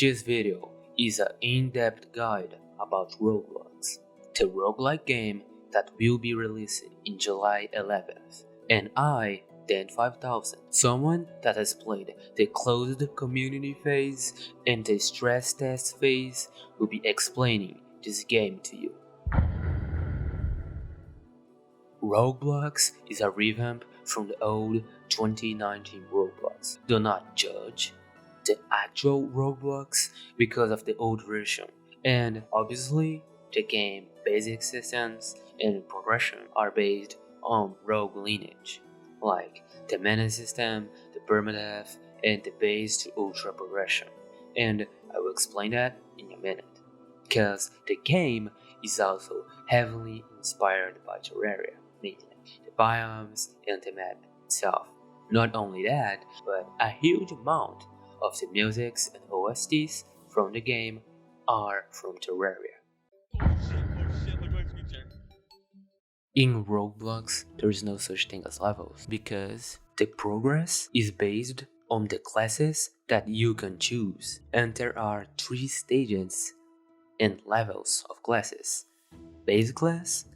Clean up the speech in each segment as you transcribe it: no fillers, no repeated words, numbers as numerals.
This video is an in-depth guide about Rogueblox, the roguelike game that will be releasing in July 11th. And I, didnt5000, someone that has played the closed community phase and the stress test phase, will be explaining this game to you. Rogueblox is a revamp from the old 2019 Rogueblox. Do not judge the actual Rogueblox because of the old version, and obviously the game basic systems and progression are based on Roguelineage, like the mana system, the Permadeath, and the base to ultra progression, and I will explain that in a minute, because the game is also heavily inspired by Terraria, meaning the biomes and the map itself. Not only that, but a huge amount of the musics and OSTs from the game are from Terraria. In Rogueblox, there is no such thing as levels, because the progress is based on the classes that you can choose, and there are 3 stages and levels of classes: base class,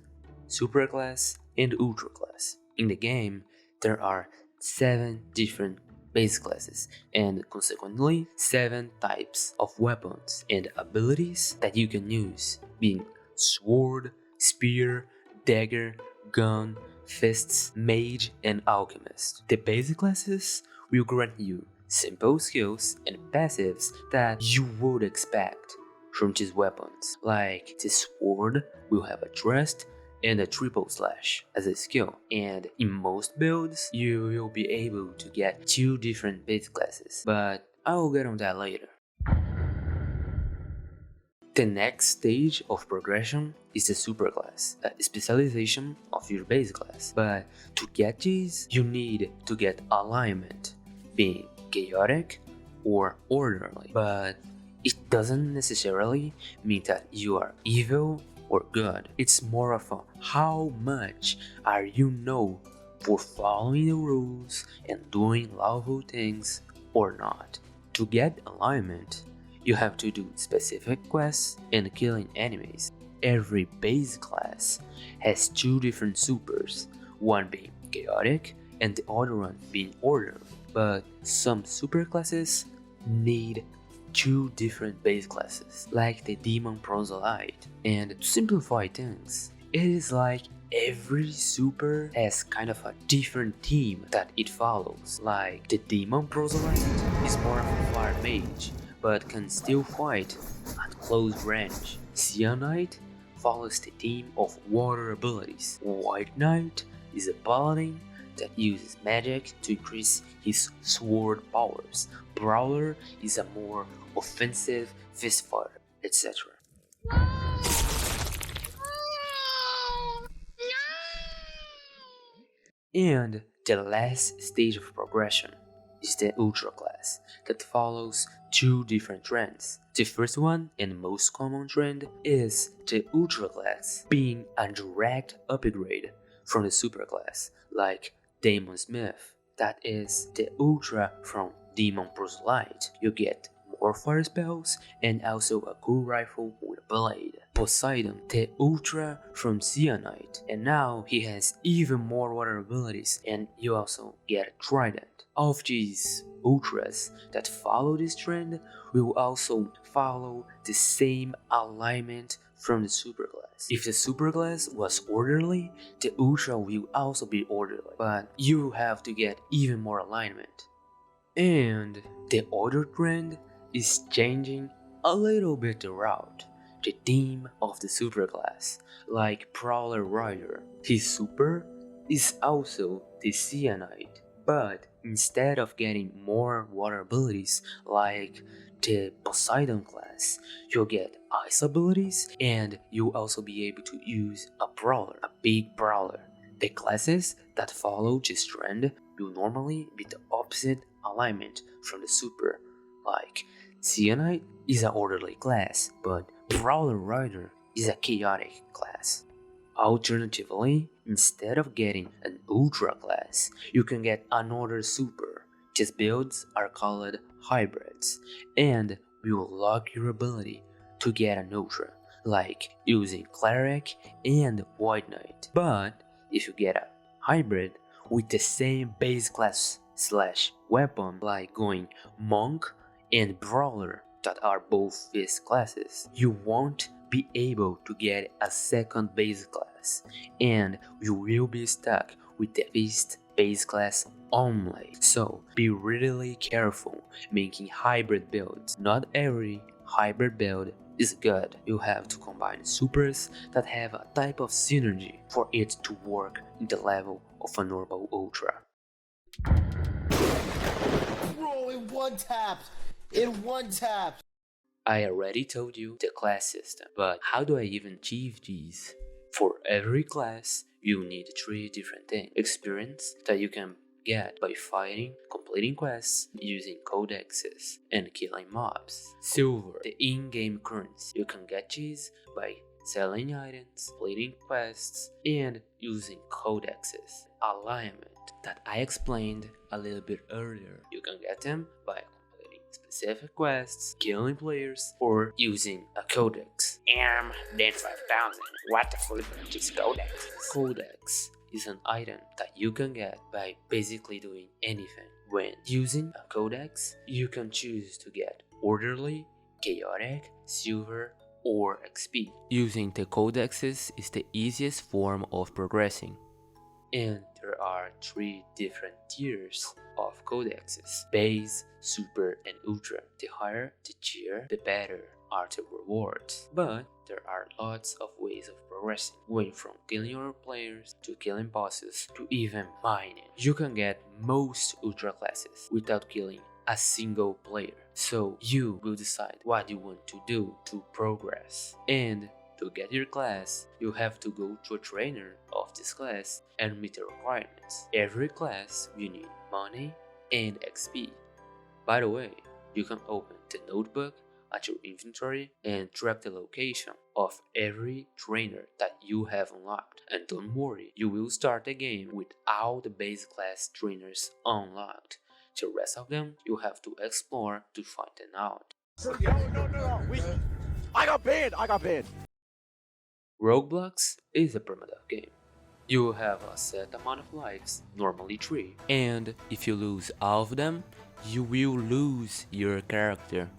superclass, and ultraclass. In the game, there are 7 different base classes and consequently 7 types of weapons and abilities that you can use, being sword, spear, dagger, gun, fists, mage, and alchemist. The basic classes will grant you simple skills and passives that you would expect from these weapons, like the sword will have a thrust and a triple slash as a skill, and in most builds you will be able to get 2 different base classes, but I will get on that later. The next stage of progression is the superclass, a specialization of your base class, but to get these you need to get alignment, being chaotic or orderly, but it doesn't necessarily mean that you are evil or good. It's more of a how much are you know for following the rules and doing lawful things or not. To get alignment, you have to do specific quests and killing enemies. Every base class has 2 different supers, one being chaotic and the other one being orderly, but some super classes need 2 different base classes, like the demon proselyte. And to simplify things, it is like every super has kind of a different theme that it follows. Like the demon proselyte is more of a fire mage, but can still fight at close range. Cyanide follows the theme of water abilities. White Knight is a paladin that uses magic to increase his sword powers. Brawler is a more offensive fist fighter, etc. And the last stage of progression is the ultra class that follows 2 different trends. The first one and most common trend is the ultra class being a direct upgrade from the super class, like Demon Smith. That is the ultra from Demon Proselyte. You get more fire spells and also a cool rifle with a blade. Poseidon, the ultra from Cyanide, and now he has even more water abilities, and you also get a trident. All of these ultras that follow this trend will also follow the same alignment from the superclass. If the superclass was orderly, the ultra will also be orderly, but you have to get even more alignment. And the other trend is changing a little bit the route, the theme of the superclass, like Prowler Rider. His super is also the Cyanide, but instead of getting more water abilities like the Poseidon class, you'll get ice abilities, and you'll also be able to use a brawler, a big brawler. The classes that follow this trend will normally be the opposite alignment from the super, like Cyanide is an orderly class, but Prowler Rider is a chaotic class. Alternatively, instead of getting an ultra class, you can get another super. These builds are called hybrids, and will lock your ability to get an Ultra, like using Cleric and Void Knight. But if you get a Hybrid with the same base class / weapon, like going Monk and Brawler that are both fist classes, you won't be able to get a second base class, and you will be stuck with the fist base class only. So be really careful making hybrid builds. Not every hybrid build is good. You have to combine supers that have a type of synergy for it to work in the level of a normal Ultra. Bro, in one tap! In one tap! I already told you the class system, but how do I even achieve these? For every class, you need 3 different things. Experience that you can get by fighting, completing quests, using codexes, and killing mobs. Silver, the in-game currency. You can get these by selling items, completing quests, and using codexes. Alignment, that I explained a little bit earlier. You can get them by specific quests, killing players, or using a codex. Then 5000. What the flip is codex? Codex is an item that you can get by basically doing anything. When using a codex, you can choose to get orderly, chaotic, silver, or XP. Using the codexes is the easiest form of progressing. And there are 3 different tiers of codexes: base, super, and ultra. The higher the tier, the better are the rewards. But there are lots of ways of progressing, going from killing other players to killing bosses to even mining. You can get most ultra classes without killing a single player. So you will decide what you want to do to progress. And to get your class, you have to go to a trainer of this class and meet the requirements. Every class will need money and XP. By the way, you can open the notebook at your inventory and track the location of every trainer that you have unlocked. And don't worry, you will start the game with all the base class trainers unlocked. The rest of them you have to explore to find them out. No. I got banned. Rogueblox is a permadeath game. You have a set amount of lives, normally 3, and if you lose all of them, you will lose your character,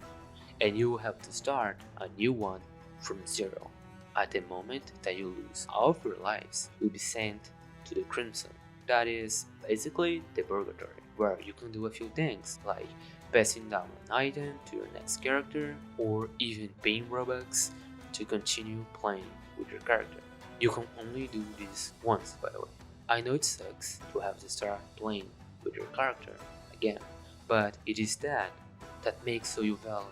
and you will have to start a new one from 0. At the moment that you lose all of your lives, you'll be sent to the Crimson. That is basically the purgatory, where you can do a few things like passing down an item to your next character, or even paying Robux to continue playing with your character. You can only do this once, by the way. I know it sucks to have to start playing with your character again, but it is that makes so you value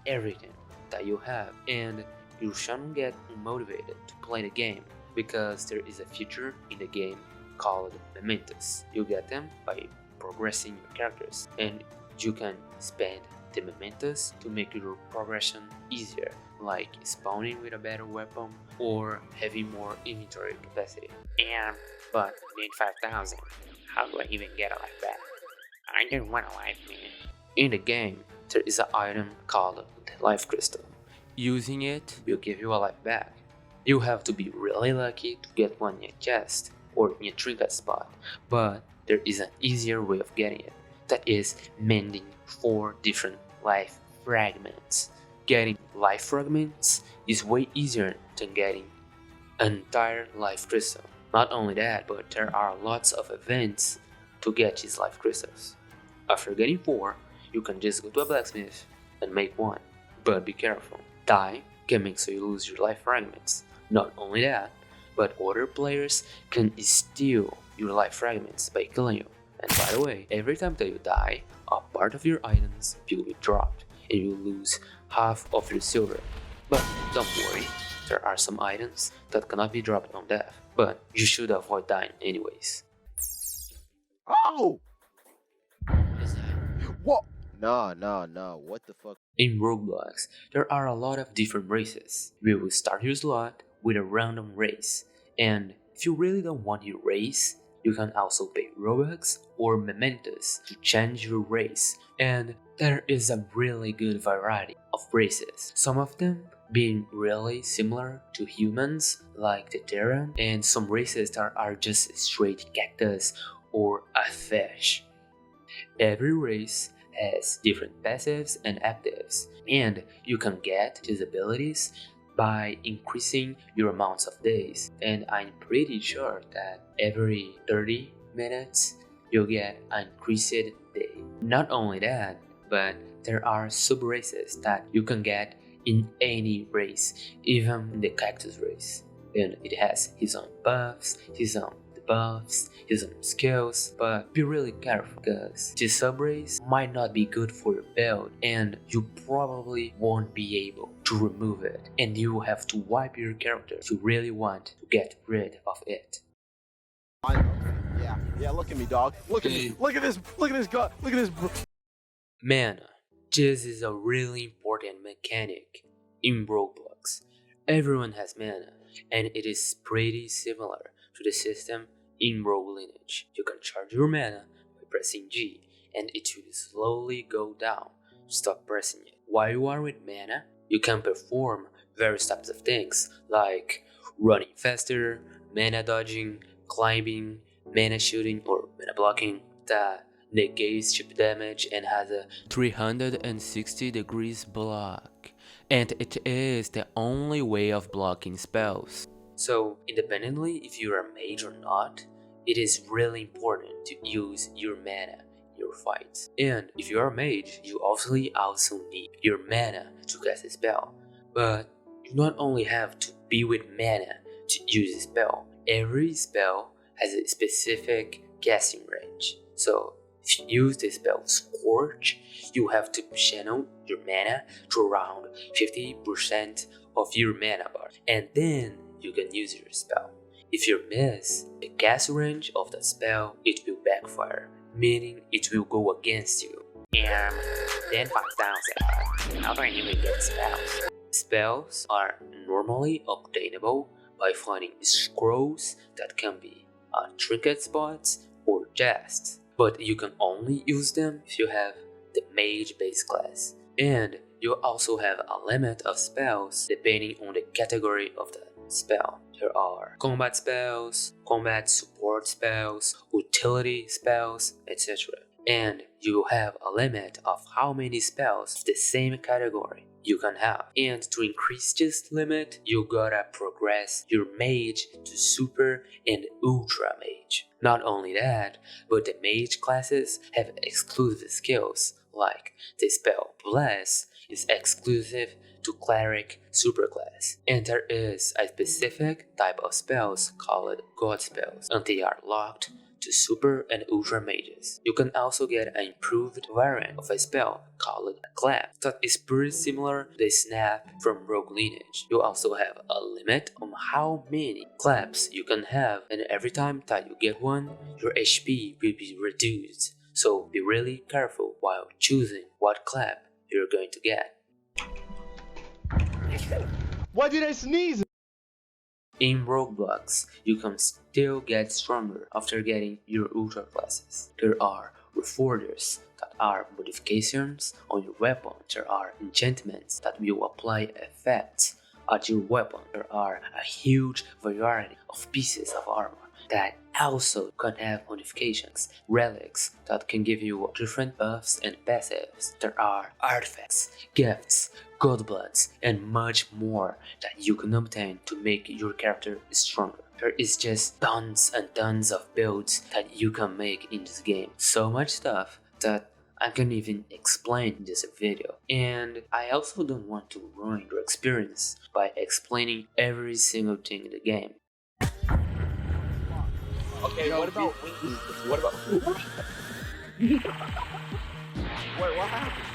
everything that you have, and you shouldn't get unmotivated to play the game, because there is a feature in the game called mementos. You get them by progressing your characters, and you can spend the mementos to make your progression easier, like spawning with a better weapon or having more inventory capacity. But need 5000. How do I even get a life back? I don't want a life, man. In the game, there is an item called the life crystal. Using it will give you a life back. You have to be really lucky to get one in a chest or in a trinket spot, but there is an easier way of getting it. That is mending 4 different life fragments. Getting life fragments is way easier than getting an entire life crystal. Not only that, but there are lots of events to get these life crystals. After getting 4, you can just go to a blacksmith and make 1. But be careful, die can make so you lose your life fragments. Not only that, but other players can steal your life fragments by killing you. And by the way, every time that you die, a part of your items will be dropped and you lose half of your silver. But don't worry, there are some items that cannot be dropped on death, but you should avoid dying anyways. Oh! What is that? What? Nah, what the fuck? In Rogueblox, there are a lot of different races. You will start your slot with a random race, and if you really don't want your race, You can also pay Robux or Mementos to change your race, and there is a really good variety of races, some of them being really similar to humans like the Terran, and some races that are just straight cactus or a fish. Every race has different passives and actives, and you can get these abilities by increasing your amounts of days. And I'm pretty sure that every 30 minutes you'll get an increased day. Not only that, but there are sub-races that you can get in any race, even in the cactus race. And it has his own buffs, his own debuffs, his own skills, but be really careful because this sub-race might not be good for your build and you probably won't be able to remove it, and you will have to wipe your character if you really want to get rid of it. Yeah, look at me, dog. Look at me. Look at this guy. Look at this. Mana. This is a really important mechanic in Rogueblox. Everyone has mana, and it is pretty similar to the system in Roguelineage. You can charge your mana by pressing G, and it will slowly go down. Stop pressing it. While you are with mana, you can perform various types of things like running faster, mana dodging, climbing, mana shooting or mana blocking that negates chip damage and has a 360 degrees block, and it is the only way of blocking spells. So independently if you are a mage or not, it is really important to use your mana in your fights. And if you are a mage, you obviously also need your mana to cast a spell, but you not only have to be with mana to use a spell. Every spell has a specific casting range. So if you use the spell Scorch, you have to channel your mana to around 50% of your mana bar, and then you can use your spell. If you miss the cast range of the spell, it will backfire, meaning it will go against you. Then 5,000. How do I even get spells? Spells are normally obtainable by finding scrolls that can be trinket spots or chests, but you can only use them if you have the mage base class, and you also have a limit of spells depending on the category of the spell. There are combat spells, combat support spells, utility spells, etc. And you have a limit of how many spells of the same category you can have. And to increase this limit, you gotta progress your mage to super and ultra mage. Not only that, but the mage classes have exclusive skills, like the spell Bless is exclusive to cleric superclass, and there is a specific type of spells called god spells, and they are locked to super and ultra mages. You can also get an improved variant of a spell called Clap that is pretty similar to the Snap from Roguelineage. You also have a limit on how many claps you can have, and every time that you get one, your HP will be reduced. So be really careful while choosing what clap you're going to get. Why did I sneeze? In Rogueblox, you can still get stronger after getting your ultra classes. There are reforgers that are modifications on your weapon. There are enchantments that will apply effects at your weapon. There are a huge variety of pieces of armor that also can have modifications, relics that can give you different buffs and passives. There are artifacts, gifts, godbloods, and much more that you can obtain to make your character stronger. There is just tons and tons of builds that you can make in this game. So much stuff that I can't even explain in this video. And I also don't want to ruin your experience by explaining every single thing in the game. Okay, what about wings? What about? Wait, what happened?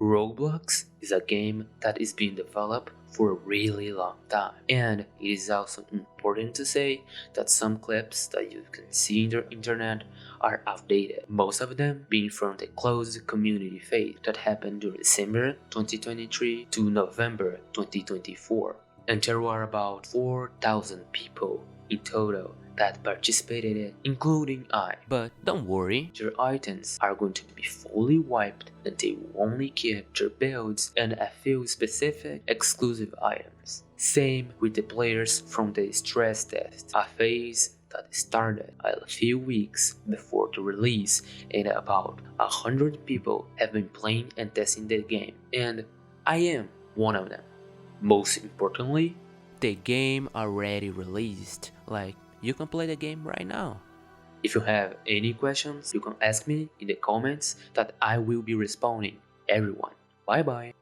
Rogueblox is a game that is being developed for a really long time, and it is also important to say that some clips that you can see in the internet are outdated, most of them being from the closed community phase that happened during December 2023 to November 2024. and there were about 4,000 people in total that participated in it, including I. But don't worry, their items are going to be fully wiped and they will only keep their builds and a few specific exclusive items. Same with the players from the stress test, a phase that started a few weeks before the release, and about 100 people have been playing and testing the game, and I am one of them. Most importantly, the game already released, like you can play the game right now. If you have any questions, you can ask me in the comments that I will be responding. Everyone, bye bye.